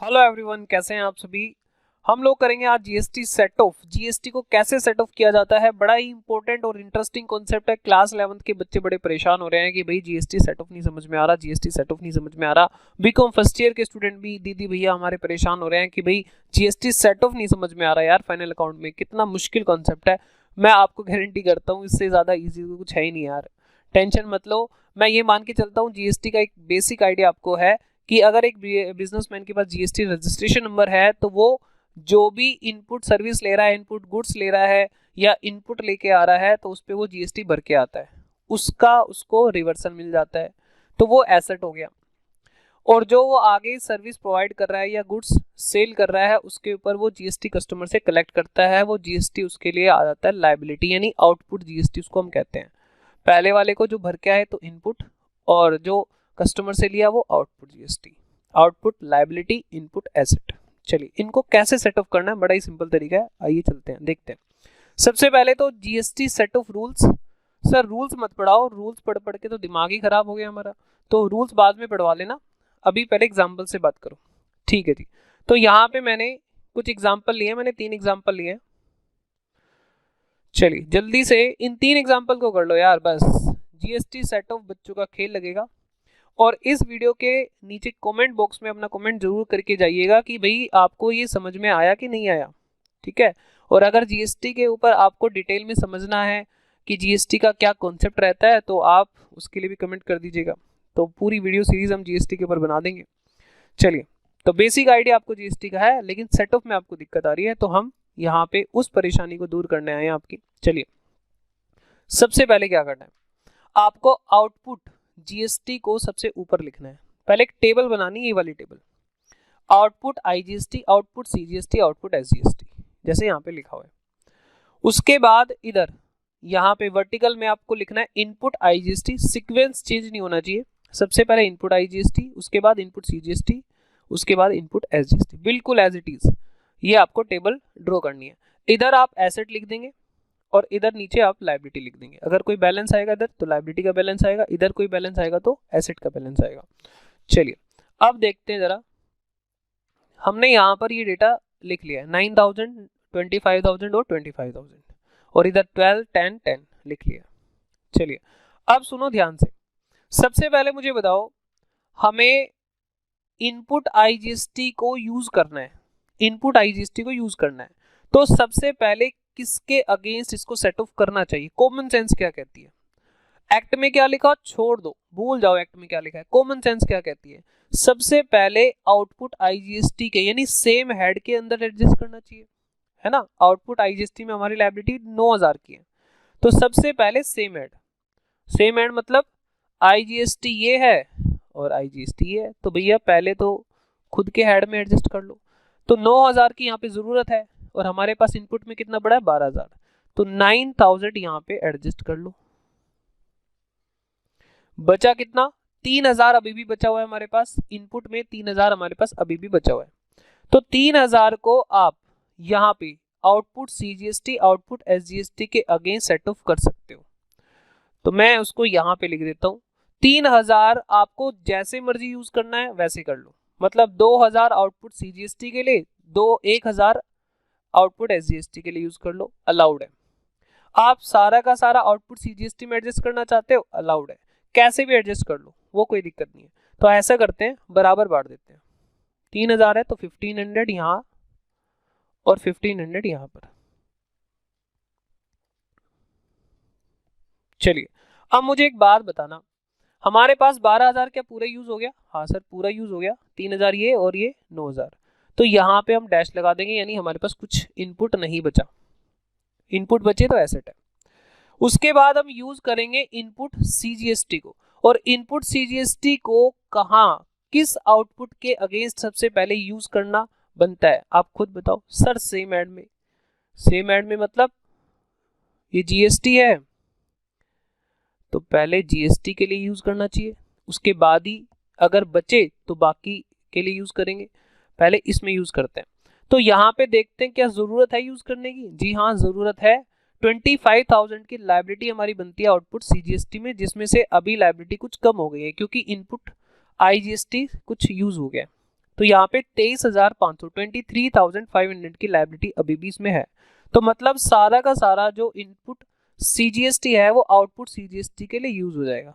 Hello everyone, कैसे हैं आप सभी। हम लोग करेंगे आज जीएसटी सेट ऑफ। जीएसटी को कैसे सेट ऑफ किया जाता है, बड़ा ही इंपॉर्टेंट और इंटरेस्टिंग कॉन्सेप्ट है। क्लास 11th के बच्चे बड़े परेशान हो रहे हैं कि भाई जीएसटी सेट ऑफ नहीं समझ में आ रहा, जीएसटी सेट ऑफ नहीं समझ में आ रहा। बीकॉम फर्स्ट ईयर के स्टूडेंट भी दीदी भैया हमारे परेशान हो रहे हैं कि भाई जीएसटी सेट ऑफ नहीं समझ में आ रहा यार, फाइनल अकाउंट में कितना मुश्किल कॉन्सेप्ट है। मैं आपको गारंटी करता हूँ इससे ज्यादा ईजी कुछ है ही नहीं यार, टेंशन मत लो। मैं ये मान के चलता हूँ जीएसटी का एक बेसिक आइडिया आपको है कि अगर एक बिजनेसमैन के पास जीएसटी रजिस्ट्रेशन नंबर है तो वो जो भी इनपुट सर्विस ले रहा है, इनपुट गुड्स ले रहा है या इनपुट लेके आ रहा है तो उस पर वो जीएसटी भर के आता है, उसका उसको रिवर्सल मिल जाता है, तो वो एसेट हो गया। और जो वो आगे सर्विस प्रोवाइड कर रहा है या गुड्स सेल कर रहा है उसके ऊपर वो जीएसटी कस्टमर से कलेक्ट करता है, वो जीएसटी उसके लिए आ जाता है लायबिलिटी, यानी आउटपुट जीएसटी उसको हम कहते हैं। पहले वाले को जो भर के आए तो इनपुट, और जो कस्टमर से लिया वो output GST. Output liability, input asset. चलिए इनको कैसे सेट ऑफ करना है, बड़ा ही सिंपल तरीका है, आइए चलते हैं देखते हैं। सबसे पहले तो GST set of rules. Sir rules मत पढ़ाओ, रूल्स पढ़ पढ़ के तो दिमाग ही खराब हो गया हमारा, तो रूल्स बाद में पढ़वा लेना, अभी पहले एग्जाम्पल से बात करो। ठीक है जी, तो यहाँ पे मैंने कुछ एग्जाम्पल लिए, मैंने 3 एग्जाम्पल लिए। चलिए जल्दी से इन 3 एग्जाम्पल को कर लो यार, बस जीएसटी सेट ऑफ बच्चों का खेल लगेगा। और इस वीडियो के नीचे कमेंट बॉक्स में अपना कमेंट जरूर करके जाइएगा कि भाई आपको ये समझ में आया कि नहीं आया, ठीक है। और अगर जीएसटी के ऊपर आपको डिटेल में समझना है कि जीएसटी का क्या कॉन्सेप्ट रहता है तो आप उसके लिए भी कमेंट कर दीजिएगा, तो पूरी वीडियो सीरीज हम जीएसटी के ऊपर बना देंगे। चलिए, तो बेसिक आइडिया आपको जीएसटी का है, लेकिन सेट ऑफ में आपको दिक्कत आ रही है, तो हम यहाँ पे उस परेशानी को दूर करने आए हैं आपकी। चलिए सबसे पहले क्या करना है, आपको आउटपुट जीएसटी को सबसे ऊपर लिखना है। पहले एक टेबल बनानी है, ये वाली table, output IGST, output CGST, output SGST, जैसे यहाँ पे लिखा हुआ है। उसके बाद इधर यहाँ पे वर्टिकल में आपको लिखना है इनपुट आईजीएसटी, सीक्वेंस चेंज नहीं होना चाहिए। सबसे पहले इनपुट आईजीएसटी, उसके बाद इनपुट सीजीएसटी, उसके बाद इनपुट एसजीएसटी, बिल्कुल एज इट इज ये आपको टेबल ड्रॉ करनी है। इधर आप एसेट लिख देंगे और इधर नीचे आप लायबिलिटी लिख देंगे। अगर कोई बैलेंस आएगा इधर तो लायबिलिटी का बैलेंस आएगा, इधर कोई बैलेंस आएगा तो एसेट का बैलेंस आएगा। चलिए अब देखते हैं जरा, हमने यहाँ पर ये डेटा लिख लिया है 9000, 25,000 और 25,000, और इधर 12, 10, 10 लिख लिया। चलिए अब सुनो ध्यान से, सबसे पहले मुझे बताओ हमें इनपुट आईजीएसटी को यूज करना है, इनपुट आईजीएसटी को यूज करना है, तो सबसे पहले किसके अगेंस्ट इसको सेट ऑफ करना चाहिए। कॉमन सेंस क्या कहती है, एक्ट में क्या लिखा छोड़ दो, भूल जाओ एक्ट में क्या लिखा है, कॉमन सेंस क्या कहती है, सबसे पहले आउटपुट आईजीएसटी के यानी सेम हेड के अंदर एडजस्ट करना चाहिए, है ना। आउटपुट आईजीएसटी में हमारी लायबिलिटी 9,000 की है, तो सबसे पहले सेम हेड, सेम हेड मतलब आईजीएसटी ये है और आईजीएसटी ये है, तो भैया पहले तो खुद के हेड में एडजस्ट कर लो। तो 9,000 की यहाँ पे जरूरत है और हमारे पास इनपुट में कितना बड़ा है 12,000, तो 9,000 यहाँ पे एडजस्ट कर लो। बचा कितना 3,000 अभी भी बचा हुआ है हमारे पास, इनपुट में 3,000 हमारे पास अभी भी बचा हुआ है, तो 3,000 को आप यहाँ पे आउटपुट सीजीएसटी, आउटपुट एसजीएसटी के अगेंस्ट सेट ऑफ कर सकते हो। तो मैं उसको यहाँ पे लिख देता हूँ, 3,000 आपको जैसे मर्जी यूज करना है वैसे कर लो, मतलब 2,000 आउटपुट सीजीएसटी के लिए, 1,000 आउटपुट एसजीएसटी के लिए यूज कर लो, अलाउड है। आप सारा का सारा आउटपुट सीजीएसटी में एडजस्ट करना चाहते हो, अलाउड है, कैसे भी एडजस्ट कर लो, वो कोई दिक्कत नहीं है। तो ऐसा करते हैं, बराबर बांट देते हैं, 3,000 है तो 1,500 यहाँ और 1,500 यहाँ पर। चलिए अब मुझे एक बात बताना, हमारे पास 12,000 क्या पूरा यूज हो गया, हाँ सर पूरा यूज हो गया, 3,000 ये और ये 9,000, तो यहाँ पे हम डैश लगा देंगे, यानी हमारे पास कुछ इनपुट नहीं बचा, इनपुट बचे तो एसेट है। उसके बाद हम यूज करेंगे इनपुट सीजीएसटी को, और इनपुट सीजीएसटी को कहाँ किस आउटपुट के अगेंस्ट सबसे पहले यूज करना बनता है, आप खुद बताओ। सर सेम एड में, सेम एड में मतलब ये जीएसटी है तो पहले जीएसटी के लिए यूज करना चाहिए, उसके बाद ही अगर बचे तो बाकी के लिए यूज करेंगे, पहले इसमें यूज करते हैं। तो यहाँ पे देखते हैं क्या जरूरत है यूज करने की, जी हाँ जरूरत है। 25,000 की लायबिलिटी हमारी बनती है आउटपुट सीजीएसटी में, जिसमें से अभी लायबिलिटी कुछ कम हो गई है क्योंकि इनपुट आईजीएसटी कुछ यूज हो गया, तो यहाँ पे 23,500 23,500 की लायबिलिटी अभी भी इसमें है। तो मतलब सारा का सारा जो इनपुट सीजीएसटी है वो आउटपुट सीजीएसटी के लिए यूज हो जाएगा।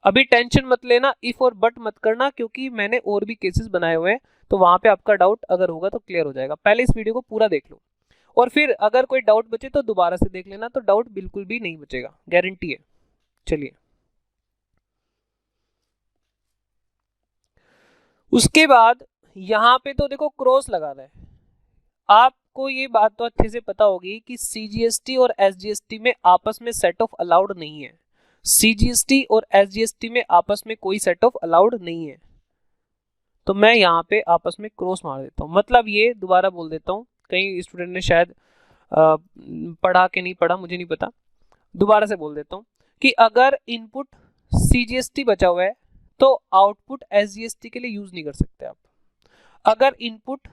अभी टेंशन मत लेना, इफ और बट मत करना, क्योंकि मैंने और भी केसेस बनाए हुए हैं, तो वहां पे आपका डाउट अगर होगा तो क्लियर हो जाएगा। पहले इस वीडियो को पूरा देख लो और फिर अगर कोई डाउट बचे तो दोबारा से देख लेना, तो डाउट बिल्कुल भी नहीं बचेगा, गारंटी है। चलिए, उसके बाद यहाँ पे तो देखो क्रॉस लगा रहा है। आपको ये बात तो अच्छे से पता होगी कि सीजीएसटी और एसजीएसटी में आपस में सेट ऑफ अलाउड नहीं है। सीजीएसटी और एसजीएसटी में आपस में कोई सेट ऑफ अलाउड नहीं है। तो मैं यहाँ पे आपस में क्रॉस मार देता हूँ। मतलब ये दोबारा बोल देता हूँ, कई स्टूडेंट ने शायद पढ़ा के नहीं पढ़ा, मुझे नहीं पता, दोबारा से बोल देता हूँ कि अगर इनपुट सीजीएसटी बचा हुआ है तो आउटपुट एसजीएसटी के लिए यूज नहीं कर सकते आप। अगर इनपुट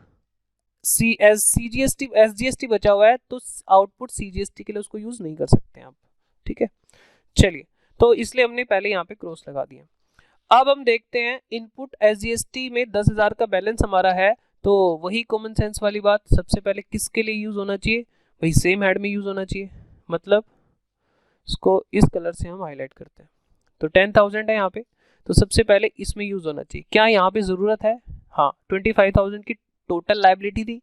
सीजीएसटी एसजीएसटी बचा हुआ है तो आउटपुट सीजीएसटी के लिए उसको यूज नहीं कर सकते आप। ठीक है, चलिए, तो इसलिए हमने पहले यहाँ पे क्रॉस लगा दिया। अब हम देखते हैं इनपुट एसजीएसटी में 10,000 का बैलेंस हमारा है, तो वही कॉमन सेंस वाली बात, सबसे पहले किसके लिए यूज होना चाहिए, वही सेम हेड में यूज होना चाहिए। मतलब इसको इस कलर से हम हाईलाइट करते हैं। तो 10,000 है यहाँ पे, तो सबसे पहले इसमें यूज होना चाहिए। क्या यहाँ पे जरूरत है? हाँ, 25,000 की टोटल लायबिलिटी थी,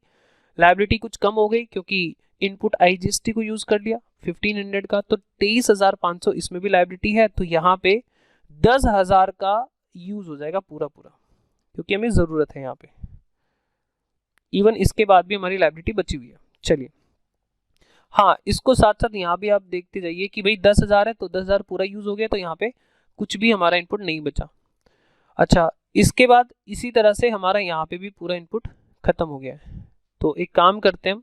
लायबिलिटी कुछ कम हो गई क्योंकि इनपुट आईजीएसटी को यूज कर लिया 1500 का, तो 23,500 इसमें भी लायबिलिटी है, तो यहाँ पे 10,000 का यूज हो जाएगा पूरा पूरा, क्योंकि हमें जरूरत है यहाँ पे। इवन इसके बाद भी हमारी लायबिलिटी बची हुई है। चलिए, हाँ, इसको साथ साथ यहाँ भी आप देखते जाइए कि भाई 10,000 है तो 10,000 पूरा यूज हो गया, तो यहाँ पे कुछ भी हमारा इनपुट नहीं बचा। अच्छा, इसके बाद इसी तरह से हमारा यहाँ पे भी पूरा इनपुट खत्म हो गया है। तो एक काम करते हैं,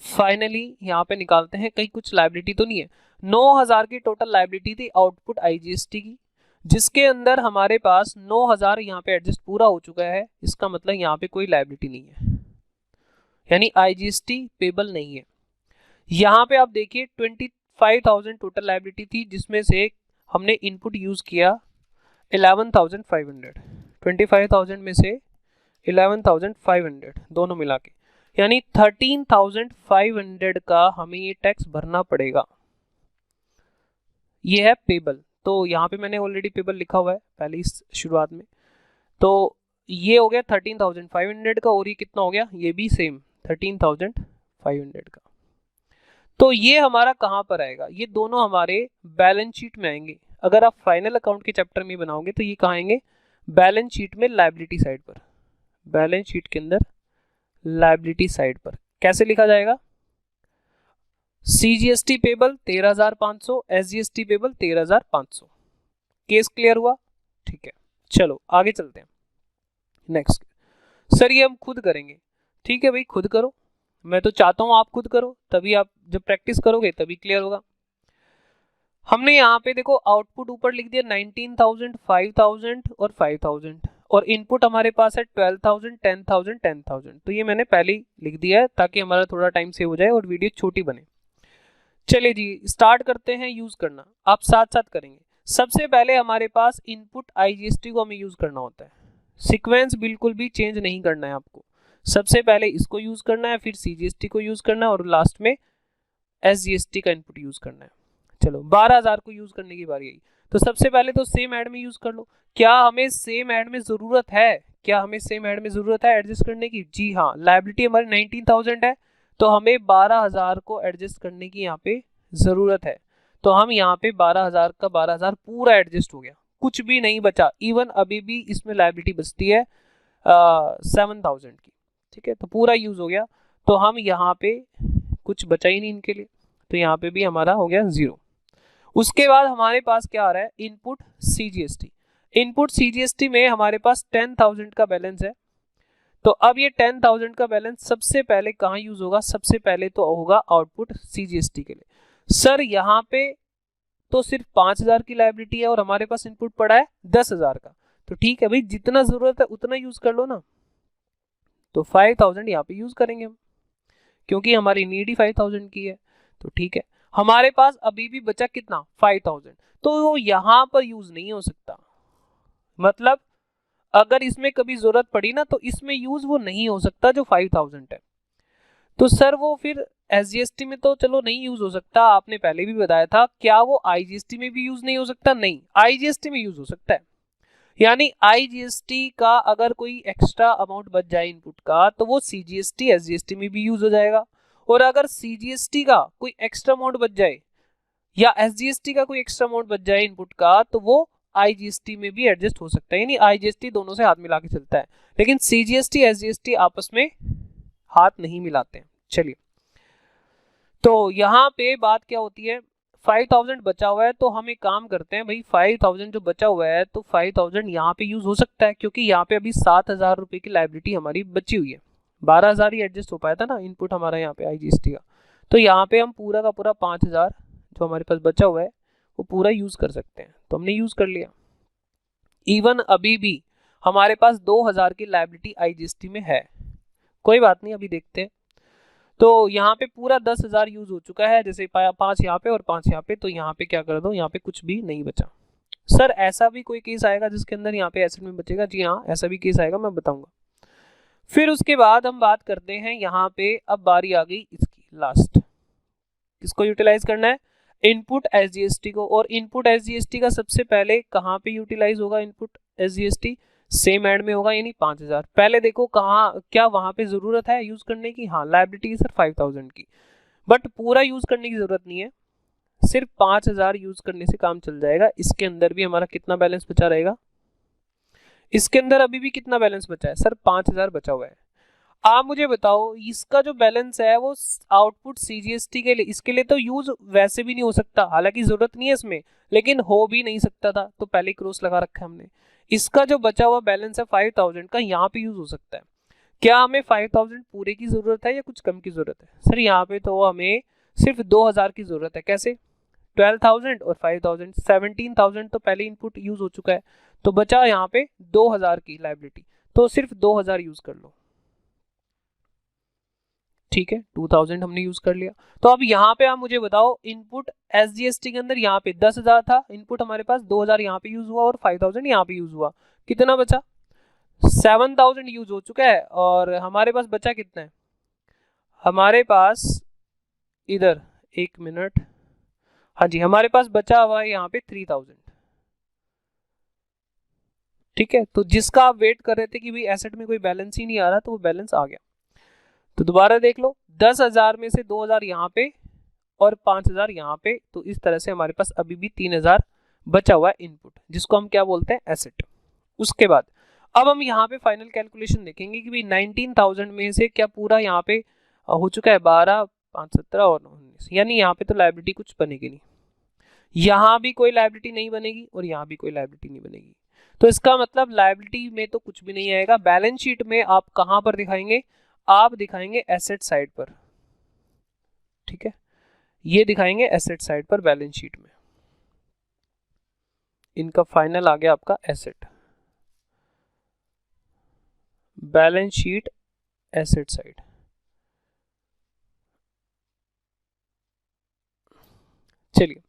फाइनली यहाँ पे निकालते हैं, कहीं कुछ लायबिलिटी तो नहीं है। 9,000 की टोटल लायबिलिटी थी आउटपुट आईजीएसटी की, जिसके अंदर हमारे पास 9,000 यहाँ पे एडजस्ट पूरा हो चुका है। इसका मतलब यहाँ पे कोई लायबिलिटी नहीं है, यानी आईजीएसटी पेबल नहीं है। यहाँ पे आप देखिए 25,000 टोटल लायबिलिटी थी, जिसमें से हमने इनपुट यूज किया 11,500, 25,000 में से 11,500 दोनों मिला के, यानी 13,500 का हमें ये टैक्स भरना पड़ेगा। ये है पेबल। तो यहाँ पे मैंने ऑलरेडी पेबल लिखा हुआ है पहले इस शुरुआत में। तो ये हो गया 13,500 का, और ये कितना हो गया, ये भी सेम 13,500 का। तो ये हमारा कहाँ पर आएगा, ये दोनों हमारे बैलेंस शीट में आएंगे। अगर आप फाइनल अकाउंट के चैप्टर में बनाओगे तो ये कहाँ आएंगे, बैलेंस शीट में लायबिलिटी साइड पर। बैलेंस शीट के अंदर लायबिलिटी साइड पर कैसे लिखा जाएगा, CGST payable 13,500, SGST payable 13,500। Case clear हुआ? ठीक है, चलो आगे चलते हैं। नेक्स्ट, सर ये हम खुद करेंगे। ठीक है भाई, खुद करो, मैं तो चाहता हूं आप खुद करो, तभी आप जब प्रैक्टिस करोगे तभी क्लियर होगा। हमने यहाँ पे देखो आउटपुट ऊपर लिख दिया 19,000, 5,000 और 5,000, और इनपुट हमारे पास है 12,000, 10,000, 10,000। तो ये मैंने पहले ही लिख दिया है ताकि हमारा थोड़ा टाइम सेव हो जाए और वीडियो छोटी बने। चलिए जी, स्टार्ट करते हैं यूज करना। आप साथ साथ करेंगे। सबसे पहले हमारे पास इनपुट आईजीएसटी को हमें यूज करना होता है। सीक्वेंस बिल्कुल भी चेंज नहीं करना है आपको। सबसे पहले इसको यूज करना है, फिर सीजीएसटी को यूज करना है, और लास्ट में एसजीएसटी का इनपुट यूज करना है। चलो, 12,000 को यूज करने की बारी आई। तो सबसे पहले तो सेम हेड में यूज कर लो। क्या हमें सेम हेड में जरूरत है? क्या हमें सेम हेड में जरूरत है एडजस्ट करने की? जी हाँ, लायबिलिटी हमारी 19,000 है, तो हमें 12,000 को एडजस्ट करने की यहाँ पे जरूरत है। तो हम यहाँ पे 12,000 का 12,000 पूरा एडजस्ट हो गया, कुछ भी नहीं बचा। इवन अभी भी इसमें लायबिलिटी बचती है 7,000 की। ठीक है, तो पूरा यूज हो गया, तो हम यहाँ पे कुछ बचा ही नहीं इनके लिए, तो यहाँ पे भी हमारा हो गया 0। उसके बाद हमारे पास क्या आ रहा है, इनपुट सीजीएसटी। इनपुट सीजीएसटी में हमारे पास 10,000 का बैलेंस है। तो अब ये 10,000 का बैलेंस सबसे पहले कहाँ यूज होगा, सबसे पहले तो होगा आउटपुट सीजीएसटी के लिए। सर यहाँ पे तो सिर्फ 5,000 की लायबिलिटी है और हमारे पास इनपुट पड़ा है 10,000 का। तो ठीक है भाई, जितना जरूरत है उतना यूज कर लो ना। तो 5,000 यहाँ पे यूज करेंगे हम, क्योंकि हमारी नीड ही 5,000 की है। तो ठीक है, हमारे पास अभी भी बचा कितना, 5,000, तो वो यहाँ पर यूज नहीं हो सकता। मतलब अगर इसमें कभी जरूरत पड़ी ना तो इसमें यूज वो नहीं हो सकता जो 5000 है। तो सर वो फिर एसजीएसटी में तो चलो नहीं यूज हो सकता, आपने पहले भी बताया था, क्या वो आईजीएसटी में भी यूज नहीं हो सकता? नहीं, आईजीएसटी में यूज हो सकता है। यानी आईजीएसटी का अगर कोई एक्स्ट्रा अमाउंट बच जाए इनपुट का तो वो सीजीएसटी एसजीएसटी में भी यूज हो जाएगा, और अगर सीजीएसटी का कोई एक्स्ट्रा अमाउंट बच जाए या एसजीएसटी का कोई एक्स्ट्रा अमाउंट बच जाए इनपुट का तो वो आईजीएसटी में भी एडजस्ट हो सकता है। यानी आईजीएसटी दोनों से हाथ मिला के चलता है, लेकिन सीजीएसटी एसजीएसटी आपस में हाथ नहीं मिलाते हैं। चलिए, तो यहाँ पे बात क्या होती है, 5000 बचा हुआ है तो हम एक काम करते हैं भाई, 5000 जो बचा हुआ है तो 5000 यहाँ पे यूज हो सकता है, क्योंकि यहाँ पे अभी 7000 रुपए की लाइबिलिटी हमारी बची हुई है। 12000 ही एडजस्ट हो पाया था ना इनपुट हमारा यहाँ पे आईजीएसटी का, तो यहाँ पे हम पूरा का पूरा 5000 जो हमारे पास बचा हुआ है वो पूरा यूज कर सकते हैं। तो हमने यूज कर लिया। इवन अभी भी हमारे पास 2000 की लाइबिलिटी आईजीएसटी में है, कोई बात नहीं, अभी देखते हैं। तो यहाँ पे पूरा 10,000 यूज हो चुका है, जैसे 5 यहाँ पे और 5 यहाँ पे, तो यहाँ पे क्या कर दो, यहाँ पे कुछ भी नहीं बचा। सर ऐसा भी कोई केस आएगा जिसके अंदर यहाँ पे एसेट में बचेगा? जी हाँ, ऐसा भी केस आएगा, मैं बताऊंगा। फिर उसके बाद हम बात करते हैं यहाँ पे, अब बारी आ गई इसकी लास्ट, किसको यूटिलाइज करना है? इनपुट एसजीएसटी को। और इनपुट एसजीएसटी का सबसे पहले कहाँ पे यूटिलाइज होगा इनपुट एसजीएसटी? सेम एड में होगा, यानी 5000। पहले देखो कहाँ, क्या वहां पे जरूरत है यूज करने की? हाँ, लाइबिलिटी सर 5000 की, बट पूरा यूज करने की जरूरत नहीं है, सिर्फ 5000 यूज करने से काम चल जाएगा। इसके अंदर भी हमारा कितना बैलेंस बचा रहेगा? इसके अंदर अभी भी कितना बैलेंस बचा है सर? 5000 बचा हुआ है। आप मुझे बताओ, इसका जो बैलेंस है वो आउटपुट सीजीएसटी के लिए, इसके लिए तो यूज वैसे भी नहीं हो सकता, हालांकि जरूरत नहीं है इसमें, लेकिन हो भी नहीं सकता था, तो पहले क्रॉस लगा रखा है हमने। इसका जो बचा हुआ बैलेंस है 5000 का, यहाँ पे यूज हो सकता है। क्या हमें 5000 पूरे की जरूरत है या कुछ कम की जरूरत है? सर यहाँ पे तो हमें सिर्फ 2000 की जरूरत है। कैसे? 12,000 और 5000, 17,000 तो पहले इनपुट यूज हो चुका है, तो बचा यहाँ पे 2000 की लाइबिलिटी, तो सिर्फ 2000 यूज कर लो। ठीक है, 2000 हमने यूज कर लिया। तो अब यहाँ पे आप मुझे बताओ, इनपुट एसजीएसटी के अंदर यहाँ पे 10,000 था इनपुट हमारे पास, 2000 यहाँ पे यूज हुआ और 5000 यहाँ पे यूज हुआ, कितना बचा? 7000 यूज हो चुका है, और हमारे पास बचा कितना है? हमारे पास इधर, एक मिनट, हाँ जी, हमारे पास बचा हुआ है यहाँ पे 3000। ठीक है, तो जिसका आप वेट कर रहे थे कि भाई एसेट में कोई बैलेंस ही नहीं आ रहा, तो वो बैलेंस आ गया। तो दोबारा देख लो, 10,000 में से 2000 यहाँ पे और 5000 यहाँ पे, तो इस तरह से हमारे पास अभी भी 3000 बचा हुआ है इनपुट, जिसको हम क्या बोलते हैं? एसेट। उसके बाद अब हम यहाँ पे फाइनल कैलकुलेशन देखेंगे कि भाई 19,000 में से क्या पूरा यहाँ पे हो चुका है? 12, 5, 17 और 19, यानी यहाँ पे तो लाइबिलिटी कुछ बनेगी नहीं, यहाँ भी कोई लाइबिलिटी नहीं बनेगी और यहाँ भी कोई लाइबिलिटी नहीं बनेगी। तो इसका मतलब लाइबिलिटी में तो कुछ भी नहीं आएगा। बैलेंस शीट में आप कहाँ पर दिखाएंगे? आप दिखाएंगे एसेट साइड पर। ठीक है, ये दिखाएंगे एसेट साइड पर बैलेंस शीट में। इनका फाइनल आ गया आपका asset, balance sheet asset side. चलिए,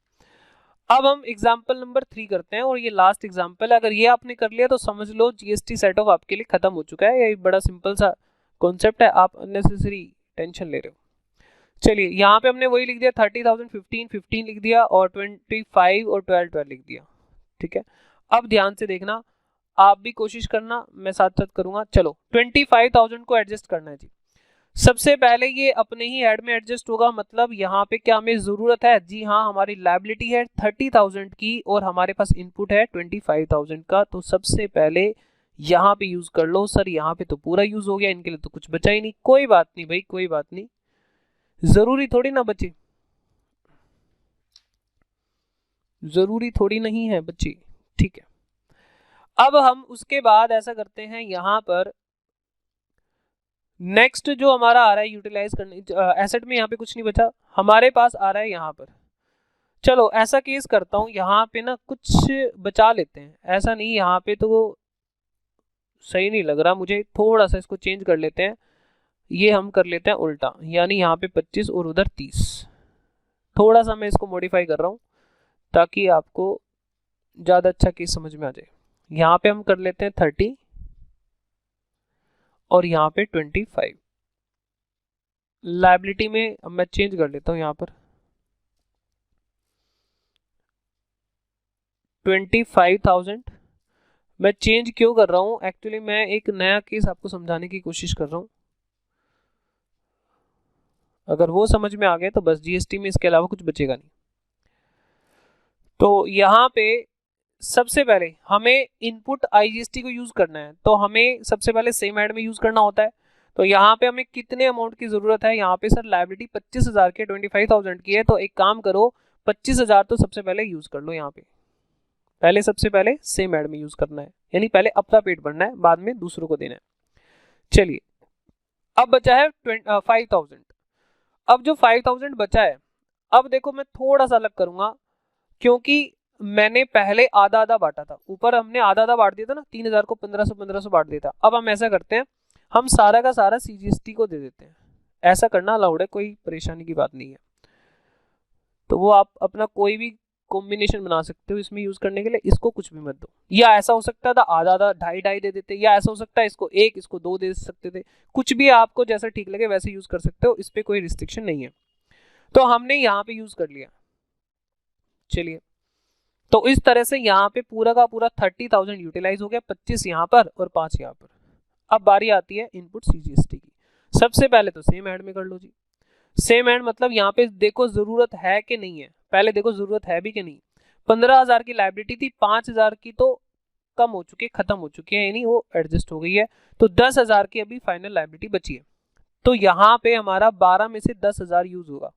अब हम एग्जांपल नंबर 3 करते हैं, और ये लास्ट एग्जांपल है। अगर ये आपने कर लिया तो समझ लो जीएसटी सेट ऑफ आपके लिए खत्म हो चुका है। ये बड़ा सिंपल सा कॉन्सेप्ट है, आप अननेसेसरी टेंशन ले रहे हो। चलिए, यहाँ पे हमने वही लिख दिया, 30,000 15 15 लिख दिया, और 25 और 12 12 लिख दिया। ठीक है, अब ध्यान से देखना, आप भी कोशिश करना, मैं साथ साथ करूंगा। चलो, 25,000 को एडजस्ट करना है जी। सबसे पहले ये अपने ही ऐड में एडजस्ट होगा, मतलब यहाँ पे क्या हमें जरूरत है? जी हाँ, हमारी लायबिलिटी है 30,000 की और हमारे पास इनपुट है 25,000 का, तो सबसे पहले यहाँ पे यूज कर लो। सर यहाँ पे तो पूरा यूज हो गया, इनके लिए तो कुछ बचा ही नहीं। कोई बात नहीं भाई, कोई बात नहीं, जरूरी थोड़ी ना बचे, जरूरी थोड़ी नहीं है बच्चे। ठीक है, अब हम उसके बाद ऐसा करते हैं, यहाँ पर नेक्स्ट जो हमारा आ रहा है यूटिलाइज करने, एसेट में यहाँ पे कुछ नहीं बचा, हमारे पास आ रहा है यहाँ पर। चलो ऐसा केस करता हूँ, यहाँ पे ना कुछ बचा लेते हैं, ऐसा नहीं, यहाँ पे तो सही नहीं लग रहा मुझे, थोड़ा सा इसको चेंज कर लेते हैं। ये हम कर लेते हैं उल्टा, यानी यहाँ पे 25 और उधर 30। थोड़ा सा मैं इसको मॉडिफाई कर रहा हूँ ताकि आपको ज़्यादा अच्छा केस समझ में आ जाए। यहाँ पे हम कर लेते हैं 30 और यहाँ पे 25। लायबिलिटी में अब मैं चेंज कर लेता हूँ यहाँ पर 25,000। मैं चेंज क्यों कर रहा हूँ, एक्चुअली मैं एक नया केस आपको समझाने की कोशिश कर रहा हूँ। अगर वो समझ में आ गया तो बस जीएसटी में इसके अलावा कुछ बचेगा नहीं। तो यहाँ पे सबसे पहले हमें इनपुट आईजीएसटी को यूज करना है, तो हमें सबसे पहले सेम ऐड में यूज करना होता है। तो यहाँ पे हमें कितने अमाउंट की जरूरत है, यहाँ पे सर लायबिलिटी 25,000 की 25,000 की है, तो एक काम करो 25,000 तो सबसे पहले यूज कर लो। यहाँ पे पहले सबसे पहले सेम ऐड में यूज करना है, यानी पहले अपना पेट भरना है, बाद में दूसरों को देना है। चलिए अब बचा है 5,000। अब जो 5,000 बचा है, अब देखो मैं थोड़ा सा अलग करूंगा, क्योंकि मैंने पहले आधा आधा बांटा था, ऊपर हमने आधा आधा बांट दिया था ना, 3,000 को 1,500 बांट दिया था। अब हम ऐसा करते हैं, हम सारा का सारा सीजीएसटी को दे देते हैं। ऐसा करना अलाउड है, कोई परेशानी की बात नहीं है। तो वो आप अपना कोई भी कॉम्बिनेशन बना सकते हो इसमें यूज करने के लिए, इसको कुछ भी मत दो। या ऐसा हो सकता था आधा आधा ढाई ढाई दे देते, या ऐसा हो सकता है इसको एक इसको दो दे सकते थे, कुछ भी आपको जैसा ठीक लगे वैसे यूज कर सकते हो, इस पर कोई रिस्ट्रिक्शन नहीं है। तो हमने यहाँ पे यूज कर लिया। चलिए तो इस तरह से यहाँ पे पूरा का पूरा 30,000 यूटिलाइज हो गया, 25 यहाँ पर और 5 यहाँ पर। अब बारी आती है इनपुट सीजीएसटी की। सबसे पहले तो सेम ऐड में कर लो जी। सेम ऐड मतलब यहाँ पे देखो जरूरत है कि नहीं है, पहले देखो जरूरत है भी कि नहीं। 15,000 की लायबिलिटी थी, 5,000 की तो कम हो चुकी है, खत्म हो चुकी है, यानी वो एडजस्ट हो गई है। तो 10,000 की अभी फाइनल लायबिलिटी बची है। तो यहाँ पे हमारा 12 में से 10,000 यूज होगा।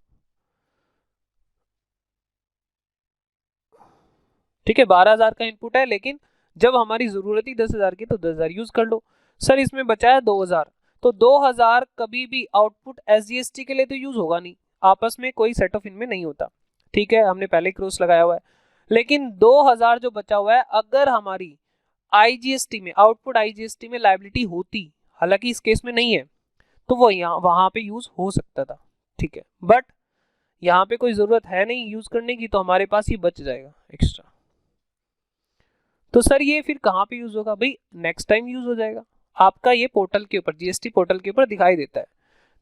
ठीक है, 12,000 का इनपुट है, लेकिन जब हमारी जरूरत ही 10,000 की तो 10,000 यूज कर लो। सर इसमें बचा है 2,000, तो 2,000 कभी भी आउटपुट एसजीएसटी के लिए तो यूज होगा नहीं, आपस में कोई सेट ऑफ इनमें नहीं होता। ठीक है, हमने पहले क्रॉस लगाया हुआ है। लेकिन 2,000 जो बचा हुआ है, अगर हमारी आईजीएसटी में आउटपुट आईजीएसटी में लायबिलिटी होती, हालांकि इस केस में नहीं है, तो वो यहाँ वहां पे यूज हो सकता था। ठीक है, बट यहाँ पे कोई जरूरत है नहीं यूज करने की, तो हमारे पास ये बच जाएगा एक्स्ट्रा। तो सर ये फिर कहाँ पे यूज होगा, भाई नेक्स्ट टाइम यूज हो जाएगा आपका, ये पोर्टल के ऊपर जीएसटी पोर्टल के ऊपर दिखाई देता है,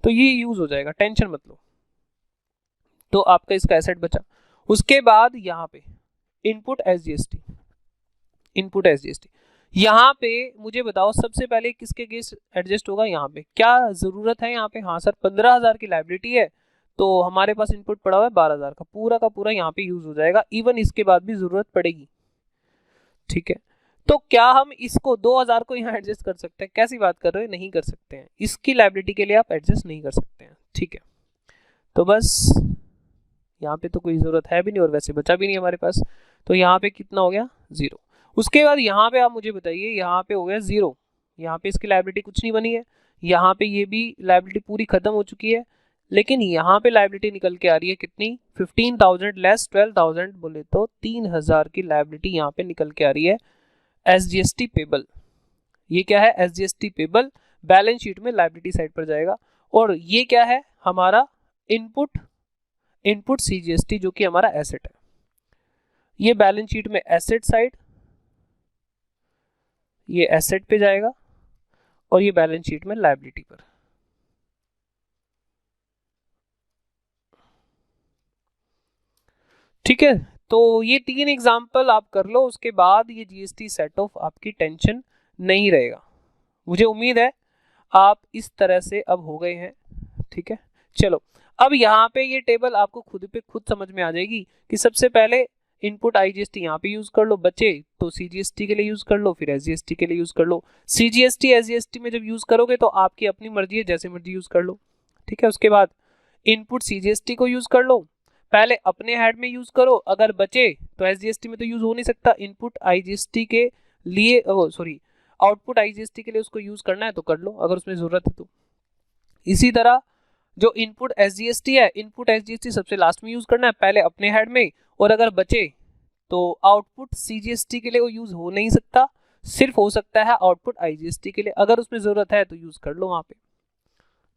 तो ये यूज हो जाएगा, टेंशन मत लो। तो आपका इसका एसेट बचा। उसके बाद यहाँ पे इनपुट एसजीएसटी, इनपुट एसजीएसटी यहाँ पे मुझे बताओ सबसे पहले किसके अगेंस्ट एडजस्ट होगा, यहाँ पे क्या जरूरत है यहाँ पे। हाँ सर 15,000 की लायबिलिटी है, तो हमारे पास इनपुट पड़ा हुआ है 12,000 का पूरा यहाँ पे यूज हो जाएगा, इवन इसके बाद भी जरूरत पड़ेगी। ठीक है, तो क्या हम इसको 2,000 को यहाँ एडजस्ट कर सकते हैं, कैसी बात कर रहे हो, नहीं कर सकते हैं, इसकी लायबिलिटी के लिए आप एडजस्ट नहीं कर सकते हैं। ठीक है, तो बस यहाँ पे तो कोई जरूरत है भी नहीं और वैसे बचा भी नहीं हमारे पास, तो यहाँ पे कितना हो गया 0। उसके बाद यहाँ पे आप मुझे बताइए, यहाँ पे हो गया 0, यहाँ पे इसकी लायबिलिटी कुछ नहीं बनी है, यहाँ पे ये भी लायबिलिटी पूरी खत्म हो चुकी है, लेकिन यहाँ पे लायबिलिटी निकल के आ रही है कितनी, 15,000 लेस 12,000, बोले तो 3,000 की लायबिलिटी यहाँ पे निकल के आ रही है एसजीएसटी पेबल। ये क्या है, एसजीएसटी पेबल, बैलेंस शीट में लायबिलिटी साइड पर जाएगा। और ये क्या है, हमारा इनपुट सीजीएसटी जो कि हमारा एसेट है, ये बैलेंस शीट में एसेट साइड, ये एसेट पे जाएगा और ये बैलेंस शीट में लायबिलिटी पर। ठीक है, तो ये 3 एग्जाम्पल आप कर लो, उसके बाद ये जीएसटी सेट ऑफ आपकी टेंशन नहीं रहेगा। मुझे उम्मीद है आप इस तरह से अब हो गए हैं। ठीक है, चलो अब यहाँ पे ये टेबल आपको खुद समझ में आ जाएगी कि सबसे पहले इनपुट आईजीएसटी यहाँ पे यूज कर लो, बचे तो सीजीएसटी के लिए यूज कर लो, फिर एसजीएसटी के लिए यूज कर लो। सीजीएसटी एसजीएसटी में जब यूज करोगे तो आपकी अपनी मर्जी है, जैसे मर्जी यूज कर लो। ठीक है, उसके बाद इनपुट सीजीएसटी को यूज कर लो, पहले अपने हेड में यूज करो, अगर बचे तो एसजीएसटी में तो यूज हो नहीं सकता, इनपुट आईजीएसटी के लिए सॉरी आउटपुट आईजीएसटी के लिए उसको यूज करना है तो कर लो अगर उसमें जरूरत है तो। इसी तरह जो इनपुट एसजीएसटी है, इनपुट एसजीएसटी सबसे लास्ट में यूज करना है, पहले अपने हेड में, और अगर बचे तो आउटपुट सीजीएसटी के लिए वो यूज हो नहीं सकता, सिर्फ हो सकता है आउटपुट आईजीएसटी के लिए, अगर उसमें जरूरत है तो यूज कर लो वहां पे।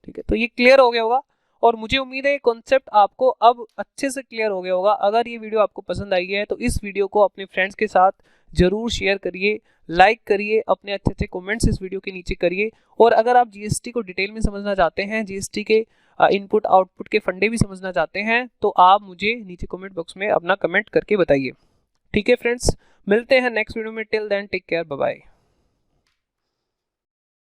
ठीक है, तो ये क्लियर हो गया होगा। और मुझे उम्मीद है ये कॉन्सेप्ट आपको अब अच्छे से क्लियर हो गया होगा। अगर ये वीडियो आपको पसंद आई है तो इस वीडियो को अपने फ्रेंड्स के साथ जरूर शेयर करिए, लाइक करिए, अपने अच्छे अच्छे कमेंट्स इस वीडियो के नीचे करिए। और अगर आप जीएसटी को डिटेल में समझना चाहते हैं, जीएसटी के इनपुट आउटपुट के फंडे भी समझना चाहते हैं, तो आप मुझे नीचे कमेंट बॉक्स में अपना कमेंट करके बताइए। ठीक है फ्रेंड्स, मिलते हैं नेक्स्ट वीडियो में। Till then take care, bye bye.